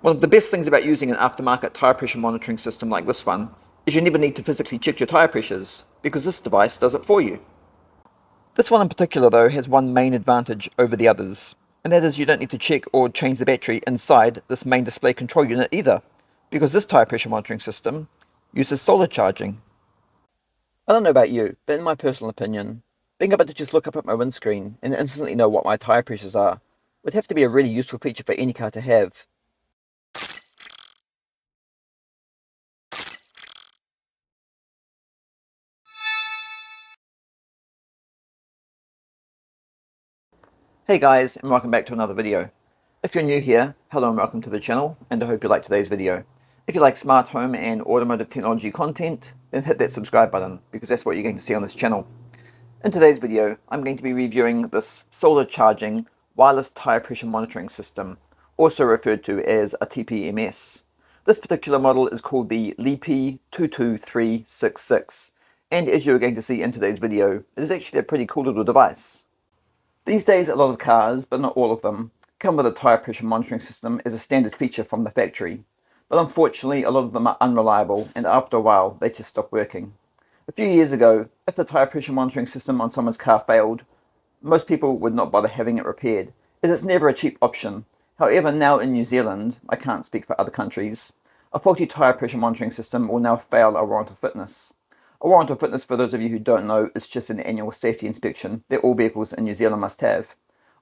One of the best things about using an aftermarket tyre pressure monitoring system like this one is you never need to physically check your tyre pressures, because this device does it for you. This one in particular though has one main advantage over the others, and that is you don't need to check or change the battery inside this main display control unit either, because this tyre pressure monitoring system uses solar charging. I don't know about you, but in my personal opinion, being able to just look up at my windscreen and instantly know what my tyre pressures are would have to be a really useful feature for any car to have. Hey guys, and welcome back to another video. If you're new here, hello and welcome to the channel, and I hope you like today's video. If you like smart home and automotive technology content, then hit that subscribe button, because that's what you're going to see on this channel. In today's video, I'm going to be reviewing this solar charging wireless tyre pressure monitoring system, also referred to as a TPMS. This particular model is called the LEP22366, and as you're going to see in today's video, it is actually a pretty cool little device. These days, a lot of cars, but not all of them, come with a tyre pressure monitoring system as a standard feature from the factory. But unfortunately, a lot of them are unreliable, and after a while, they just stop working. A few years ago, if the tyre pressure monitoring system on someone's car failed, most people would not bother having it repaired, as it's never a cheap option. However, now in New Zealand, I can't speak for other countries, a faulty tyre pressure monitoring system will now fail a warrant of fitness. A warrant of fitness, for those of you who don't know, is just an annual safety inspection that all vehicles in New Zealand must have.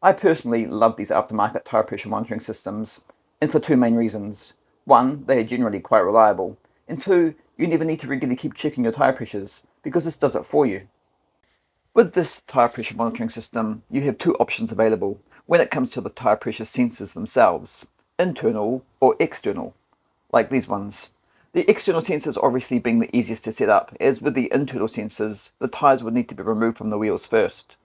I personally love these aftermarket tyre pressure monitoring systems, and for two main reasons. One, they are generally quite reliable, and two, you never need to regularly keep checking your tyre pressures, because this does it for you. With this tyre pressure monitoring system, you have two options available when it comes to the tyre pressure sensors themselves, internal or external, like these ones. The external sensors obviously being the easiest to set up, as with the internal sensors, the tyres would need to be removed from the wheels first.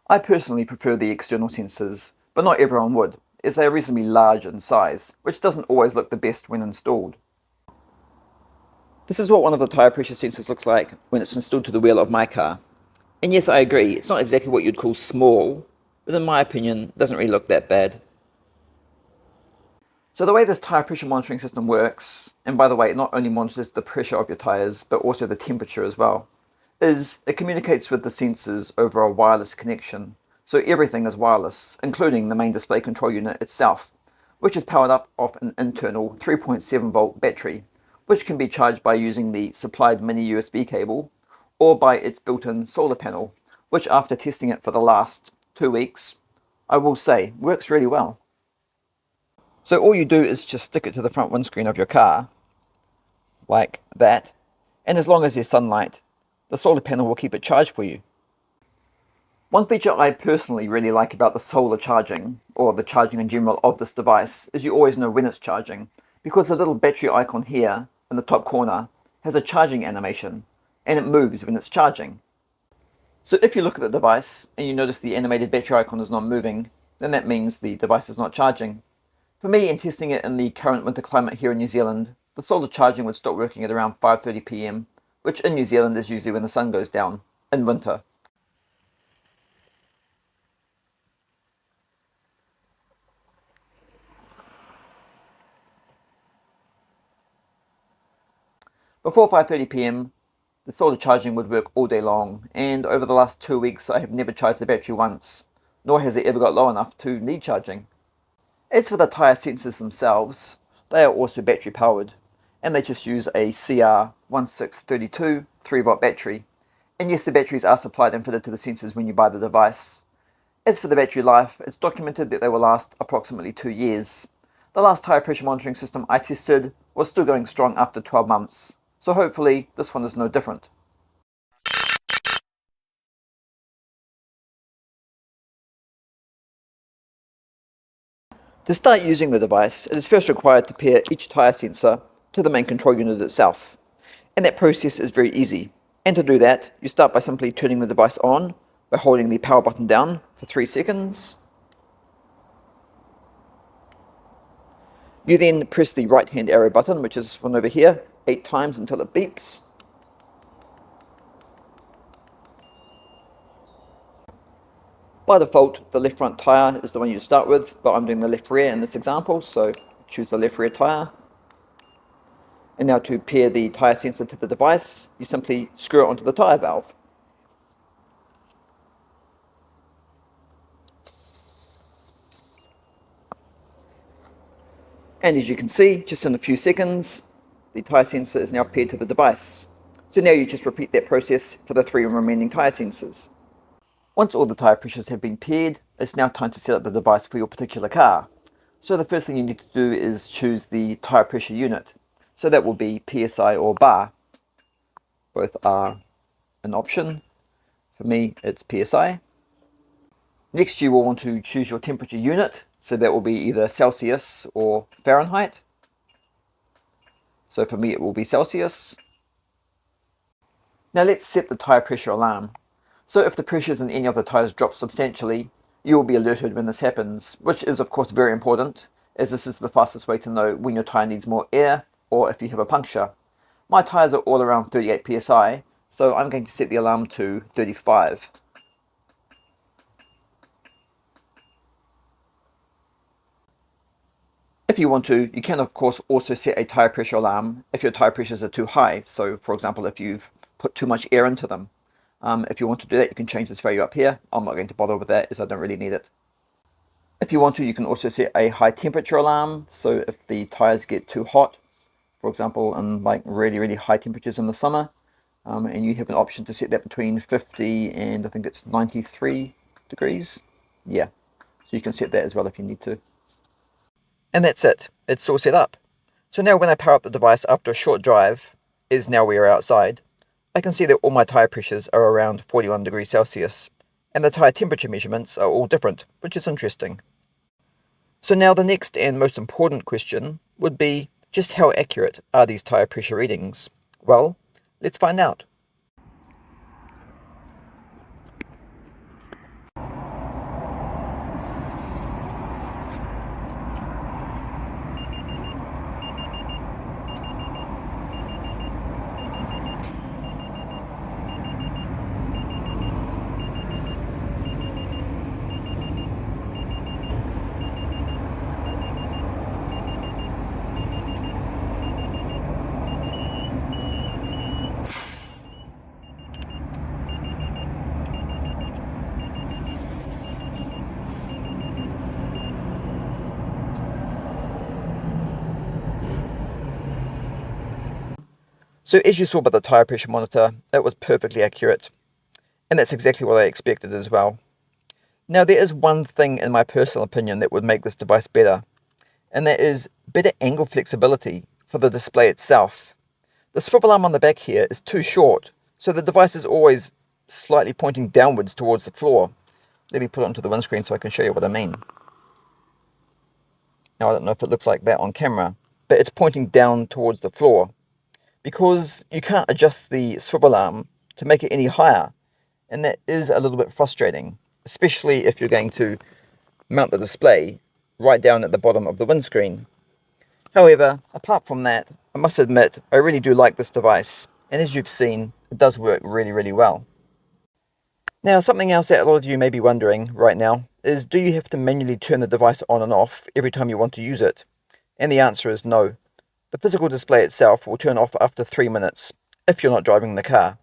I personally prefer the external sensors, but not everyone would, as they are reasonably large in size, which doesn't always look the best when installed. This is what one of the tyre pressure sensors looks like when it's installed to the wheel of my car. And yes, I agree, it's not exactly what you'd call small, but in my opinion, it doesn't really look that bad. So the way this tyre pressure monitoring system works, and by the way, it not only monitors the pressure of your tyres, but also the temperature as well, is it communicates with the sensors over a wireless connection. So everything is wireless, including the main display control unit itself, which is powered up off an internal 3.7 volt battery, which can be charged by using the supplied mini USB cable, or by its built-in solar panel, which after testing it for the last 2 weeks, I will say, works really well. So all you do is just stick it to the front windscreen of your car, like that, and as long as there's sunlight, the solar panel will keep it charged for you. One feature I personally really like about the solar charging, or the charging in general of this device, is you always know when it's charging, because the little battery icon here in the top corner has a charging animation, and it moves when it's charging. So if you look at the device and you notice the animated battery icon is not moving, then that means the device is not charging. For me, in testing it in the current winter climate here in New Zealand, the solar charging would stop working at around 5:30 PM, which in New Zealand is usually when the sun goes down, in winter. Before 5:30 PM, the solar charging would work all day long, and over the last 2 weeks I have never charged the battery once, nor has it ever got low enough to need charging. As for the tyre sensors themselves, they are also battery powered, and they just use a CR1632 3-volt battery. And yes, the batteries are supplied and fitted to the sensors when you buy the device. As for the battery life, it's documented that they will last approximately 2 years. The last tyre pressure monitoring system I tested was still going strong after 12 months, so hopefully this one is no different. To start using the device, it is first required to pair each tyre sensor to the main control unit itself. And that process is very easy. And to do that, you start by simply turning the device on by holding the power button down for 3 seconds. You then press the right hand arrow button, which is this one over here, 8 times until it beeps. By default, the left front tyre is the one you start with, but I'm doing the left rear in this example, so choose the left rear tyre. And now to pair the tyre sensor to the device, you simply screw it onto the tyre valve. And as you can see, just in a few seconds, the tyre sensor is now paired to the device. So now you just repeat that process for the 3 remaining tyre sensors. Once all the tyre pressures have been paired, it's now time to set up the device for your particular car. So the first thing you need to do is choose the tyre pressure unit. So that will be PSI or bar. Both are an option. For me, it's PSI. Next, you will want to choose your temperature unit. So that will be either Celsius or Fahrenheit. So for me, it will be Celsius. Now let's set the tyre pressure alarm. So if the pressures in any of the tyres drop substantially, you will be alerted when this happens, which is of course very important, as this is the fastest way to know when your tyre needs more air or if you have a puncture. My tyres are all around 38 psi, so I'm going to set the alarm to 35. If you want to, you can of course also set a tyre pressure alarm if your tyre pressures are too high. So for example, if you've put too much air into them. If you want to do that, you can change this value up here. I'm not going to bother with that as I don't really need it. If you want to, you can also set a high temperature alarm. So if the tyres get too hot, for example, in like really high temperatures in the summer, and you have an option to set that between 50 and I think it's 93 degrees. Yeah, so you can set that as well if you need to. And that's it. It's all set up. So now when I power up the device after a short drive, as now we are outside, I can see that all my tyre pressures are around 41 degrees Celsius, and the tyre temperature measurements are all different, which is interesting. So now the next and most important question would be, just how accurate are these tyre pressure readings? Well, let's find out. So as you saw by the tyre pressure monitor, it was perfectly accurate. And that's exactly what I expected as well. Now there is one thing in my personal opinion that would make this device better, and that is better angle flexibility for the display itself. The swivel arm on the back here is too short, so the device is always slightly pointing downwards towards the floor. Let me put it onto the windscreen so I can show you what I mean. Now I don't know if it looks like that on camera, but it's pointing down towards the floor, because you can't adjust the swivel arm to make it any higher, and that is a little bit frustrating, especially if you're going to mount the display right down at the bottom of the windscreen. However, apart from that, I must admit I really do like this device, and as you've seen, it does work really well. Now something else that a lot of you may be wondering right now is, do you have to manually turn the device on and off every time you want to use it? And the answer is no. The physical display itself will turn off after 3 minutes, if you're not driving the car.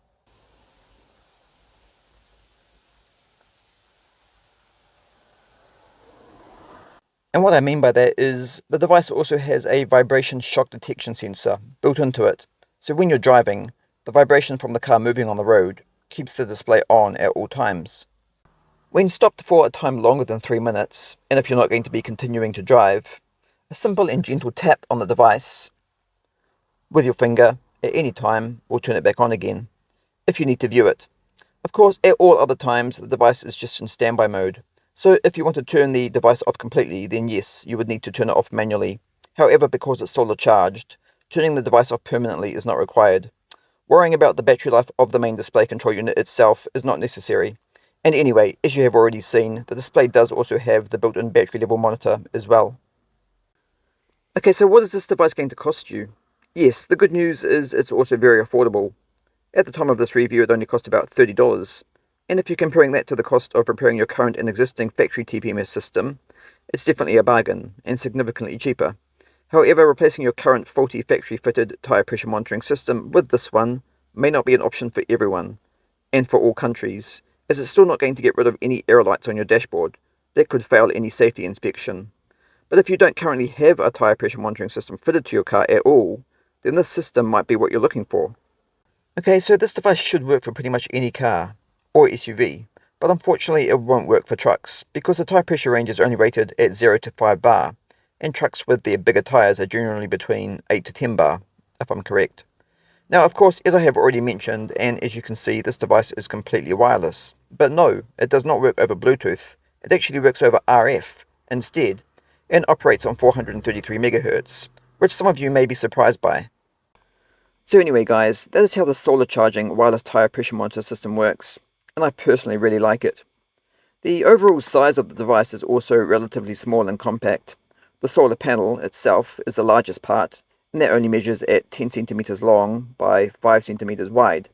And what I mean by that is, the device also has a vibration shock detection sensor built into it. So when you're driving, the vibration from the car moving on the road keeps the display on at all times. When stopped for a time longer than 3 minutes, and if you're not going to be continuing to drive, a simple and gentle tap on the device with your finger at any time will turn it back on again, if you need to view it. Of course, at all other times, the device is just in standby mode. So if you want to turn the device off completely, then yes, you would need to turn it off manually. However, because it's solar charged, turning the device off permanently is not required. Worrying about the battery life of the main display control unit itself is not necessary. And anyway, as you have already seen, the display does also have the built-in battery level monitor as well. Okay, so what is this device going to cost you? Yes, the good news is it's also very affordable. At the time of this review, it only cost about $30. And if you're comparing that to the cost of repairing your current and existing factory TPMS system, it's definitely a bargain and significantly cheaper. However, replacing your current faulty factory-fitted tyre pressure monitoring system with this one may not be an option for everyone, and for all countries, as it's still not going to get rid of any error lights on your dashboard that could fail any safety inspection. But if you don't currently have a tyre pressure monitoring system fitted to your car at all, then this system might be what you're looking for. Okay, so this device should work for pretty much any car, or SUV, but unfortunately it won't work for trucks, because the tyre pressure range is only rated at 0 to 5 bar, and trucks with their bigger tyres are generally between 8 to 10 bar, if I'm correct. Now, of course, as I have already mentioned, and as you can see, this device is completely wireless. But no, it does not work over Bluetooth. It actually works over RF instead, and operates on 433 MHz, which some of you may be surprised by. So anyway guys, that is how the solar charging wireless tyre pressure monitor system works, and I personally really like it. The overall size of the device is also relatively small and compact. The solar panel itself is the largest part, and that only measures at 10 centimeters long by 5 centimeters wide.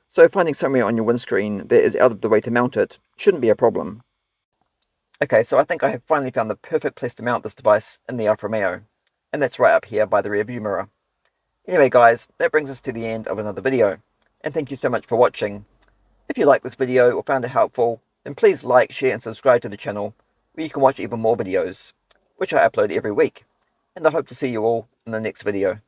So finding somewhere on your windscreen that is out of the way to mount it shouldn't be a problem. Okay, so I think I have finally found the perfect place to mount this device in the Alfa Romeo, and that's right up here by the rear view mirror. Anyway guys, that brings us to the end of another video, and thank you so much for watching. If you liked this video or found it helpful, then please like, share and subscribe to the channel, where you can watch even more videos, which I upload every week. And I hope to see you all in the next video.